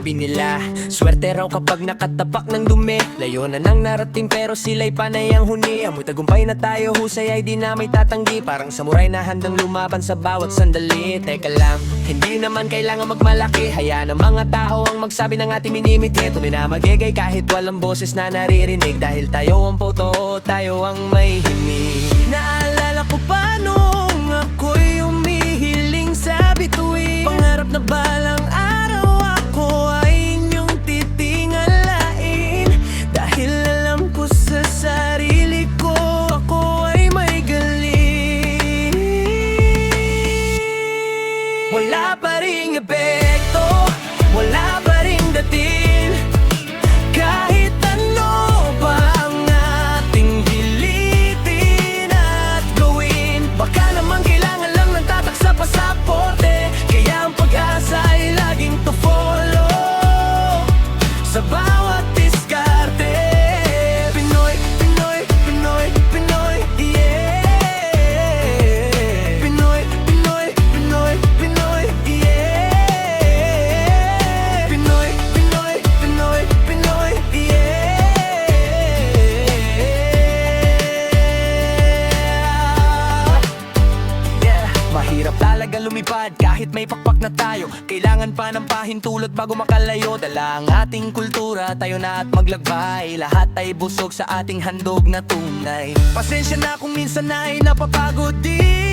sabi nila swerte raw kapag nakatapak ng dumi. Layo na nang narating pero sila'y panay ang huni. Amoy tagumpay na tayo, husay ay di na may tatanggi. Parang samuray na handang lumaban sa bawat sandali. Teka lang, hindi naman kailangan magmalaki. Hayaan ang mga tao ang magsabi ng ating minimiti. Tunay na magigay kahit walang boses na naririnig. Dahil tayo ang totoo, tayo ang may himig. Naalala ko pa nung ako'y umihiling sa bituin. Pangarap na balang araw ako ay inyong titingalain. Dahil alam ko sa sarili ko, ako ay may galing. Wala pa ring epekto, wala pa ring dating. Kahit ano pa ang ating pilitin at gawin, baka naman kailangan lang ng tatak sa pasaporte. Kaya ang pag-asa ay laging to follow sa bawat diskarte. Pinoy, Pinoy, Pinoy, Pinoy, yeah. Pinoy, Pinoy, Pinoy, Pinoy, yeah. Pinoy, Pinoy, Pinoy, Pinoy, yeah. Mahirap talaga lumipad kahit may pakpak na tayo. Kailangan pa ng pahintulot bago makalayo. Dala ang ating kultura, tayo na at maglagbay. Lahat ay busog sa ating handog na tunay. Pasensya na kung minsan ay napapagod din.